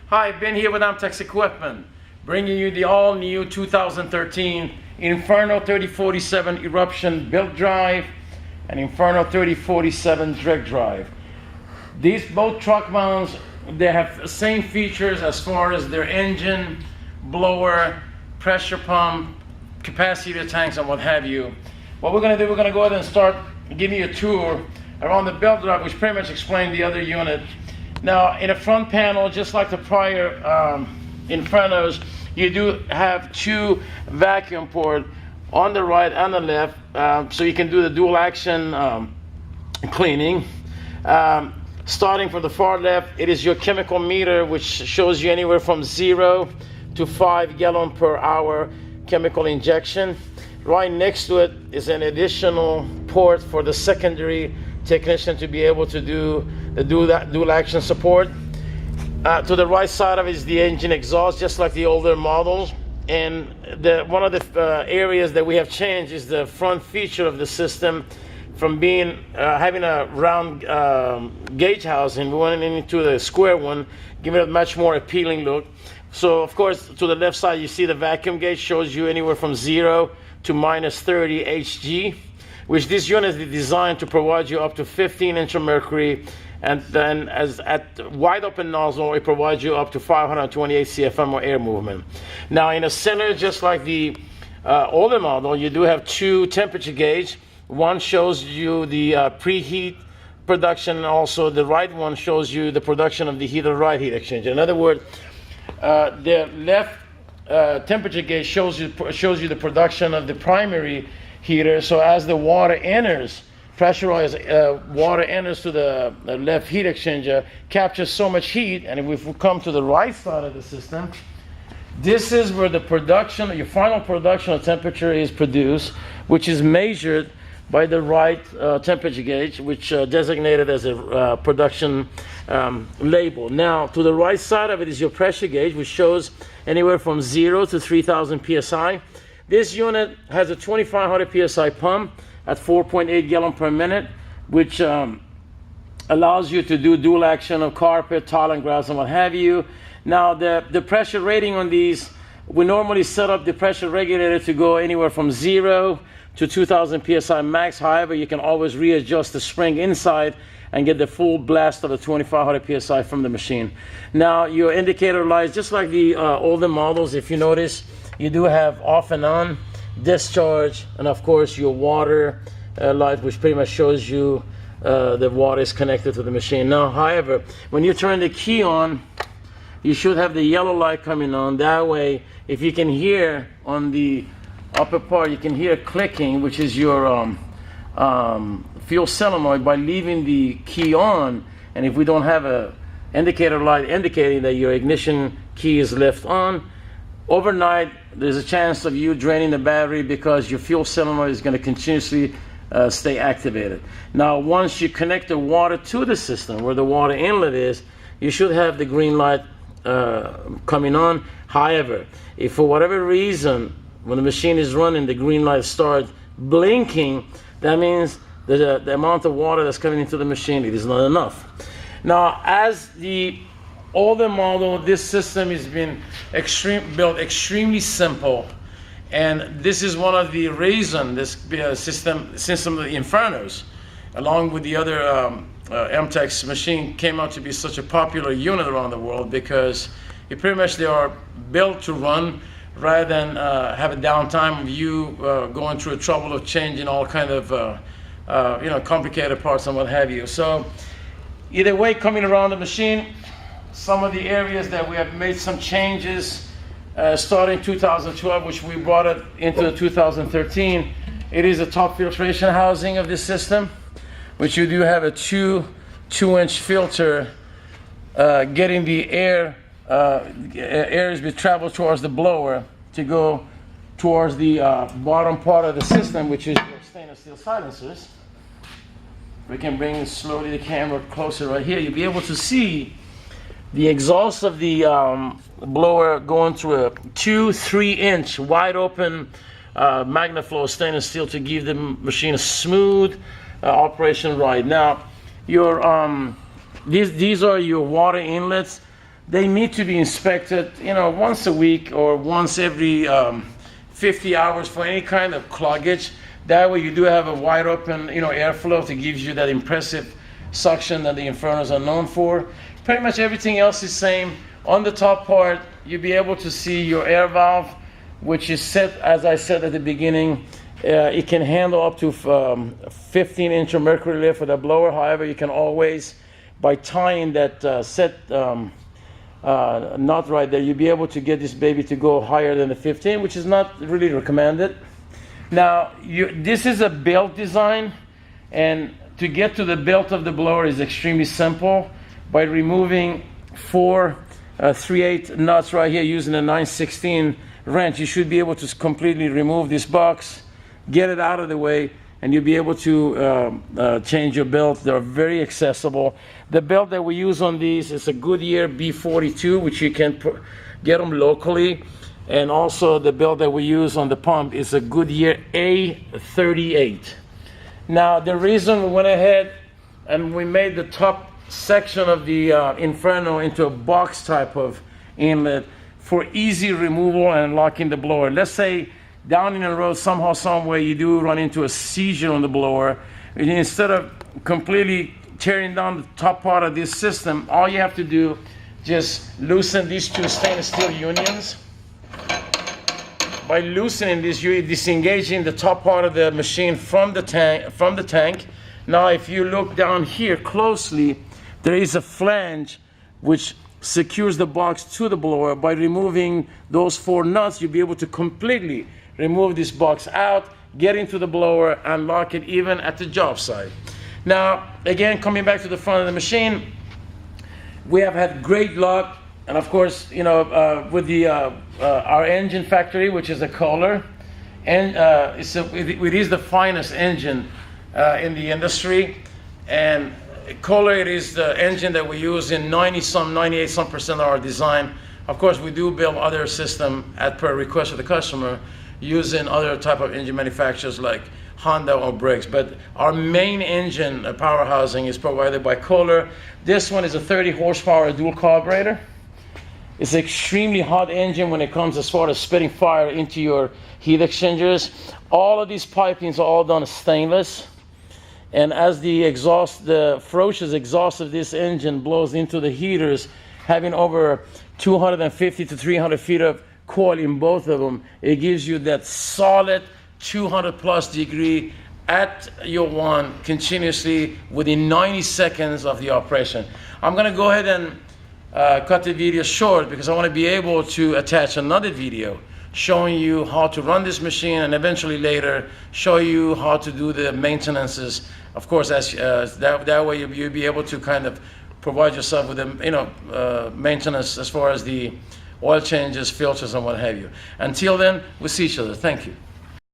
Hi, Ben here with Amtex Equipment, bringing you the all-new 2013 Inferno 3047 Eruption built drive and Inferno 3047 direct drive. These both truck mounts, they have the same features as far as their engine, blower, pressure pump, capacitor tanks, and what have you. What we're going to do, we're going to go ahead and start giving you a tour around the belt drive, which pretty much explains the other unit. Now, in the front panel, just like the prior Infernos, you do have two vacuum ports on the right and the left, so you can do the dual action cleaning. Starting from the far left, it is your chemical meter, which shows you anywhere from 0 to 5 gallon per hour chemical injection. Right next to it is an additional port for the secondary technician to be able to do the dual action support. To the right side of it is the engine exhaust, just like the older models. And one of the areas that we have changed is the front feature of the system. From being having a round gauge housing, we went into the square one, giving it a much more appealing look. So of course, to the left side, you see the vacuum gauge shows you anywhere from 0 to -30 Hg, which this unit is designed to provide you up to 15 inch of mercury, and then as at wide open nozzle, it provides you up to 528 CFM or air movement. Now in the center, just like the older model, you do have two temperature gauge. One shows you the preheat production, and also the right one shows you the production of the heat or right heat exchanger. In other words, the left temperature gauge shows you the production of the primary heater. So as the water enters, pressurized water enters to the left heat exchanger, captures so much heat. And if we come to the right side of the system, this is where the production, your final production temperature is produced, which is measured by the right temperature gauge, which designated as a production label. Now, to the right side of it is your pressure gauge, which shows anywhere from 0 to 3,000 PSI. This unit has a 2,500 PSI pump at 4.8 gallon per minute, which allows you to do dual action of carpet, tile and grass, and what have you. Now, the pressure rating on these, we normally set up the pressure regulator to go anywhere from 0 to 2,000 PSI max. However, you can always readjust the spring inside and get the full blast of the 2,500 PSI from the machine. Now, your indicator lights, just like the older models, if you notice, you do have off and on, discharge, and of course your water light, which pretty much shows you the water is connected to the machine. Now, however, when you turn the key on, you should have the yellow light coming on. That way, if you can hear on the upper part, you can hear clicking, which is your fuel solenoid, by leaving the key on. And if we don't have a indicator light indicating that your ignition key is left on, overnight there's a chance of you draining the battery because your fuel solenoid is going to continuously stay activated. Now, once you connect the water to the system where the water inlet is, you should have the green light coming on. However, if for whatever reason when the machine is running, the green light starts blinking, that means the amount of water that's coming into the machine, it is not enough. Now, as the older model, this system has been built extremely simple, and this is one of the reasons this system of the Infernos, along with the other Amtex machine, came out to be such a popular unit around the world, because pretty much they are built to run rather than have a downtime of you going through the trouble of changing all kind of complicated parts and what have you. So either way, coming around the machine, some of the areas that we have made some changes starting 2012, which we brought it into 2013. It is a top filtration housing of this system, which you do have a two-inch filter getting the air areas will travel towards the blower to go towards the bottom part of the system, which is your stainless steel silencers. We can bring slowly the camera closer right here. You'll be able to see the exhaust of the blower going through a 2-3 inch wide open MagnaFlow stainless steel to give the machine a smooth operation right. Now, your these are your water inlets. they need to be inspected, once a week or once every 50 hours for any kind of cloggage. That way you do have a wide open, airflow to give you that impressive suction that the Infernos are known for. Pretty much everything else is same. On the top part, you'll be able to see your air valve, which is set, as I said at the beginning. It can handle up to 15-inch of mercury lift for the blower. However, you can always, by tying that set nut right there, you'll be able to get this baby to go higher than the 15, which is not really recommended. Now, this is a belt design, and to get to the belt of the blower is extremely simple. By removing 4 3/8 nuts right here using a 9/16 wrench, you should be able to completely remove this box, get it out of the way, and you'll be able to change your belt. They're very accessible. The belt that we use on these is a Goodyear B42, which you can get them locally. And also the belt that we use on the pump is a Goodyear A38. Now, the reason we went ahead and we made the top section of the Inferno into a box type of inlet for easy removal and locking the blower. Let's say down in the road somehow, some way you do run into a seizure on the blower. And instead of completely tearing down the top part of this system, all you have to do, just loosen these 2 stainless steel unions. By loosening this, you're disengaging the top part of the machine from the tank. Now, if you look down here closely, there is a flange which secures the box to the blower. By removing those 4 nuts, you'll be able to completely remove this box out, get into the blower, and lock it even at the job site. Now, again, coming back to the front of the machine, we have had great luck. And of course, with our engine factory, which is a Kohler, and it is the finest engine in the industry. And Kohler, it is the engine that we use in 98% of our design. Of course, we do build other systems per request of the customer using other type of engine manufacturers like Honda or Briggs. But our main engine power housing is provided by Kohler. This one is a 30 horsepower dual carburetor. It's an extremely hot engine when it comes as far as spitting fire into your heat exchangers. All of these pipings are all done stainless. And as the ferocious exhaust of this engine blows into the heaters, having over 250 to 300 feet of coil in both of them, it gives you that solid 200 plus degree at your one continuously within 90 seconds of the operation. I'm going to go ahead and cut the video short because I want to be able to attach another video showing you how to run this machine, and eventually later show you how to do the maintenances. Of course, that way you'll be able to kind of provide yourself with the maintenance as far as the oil changes, filters, and what have you. Until then, we'll see each other. Thank you.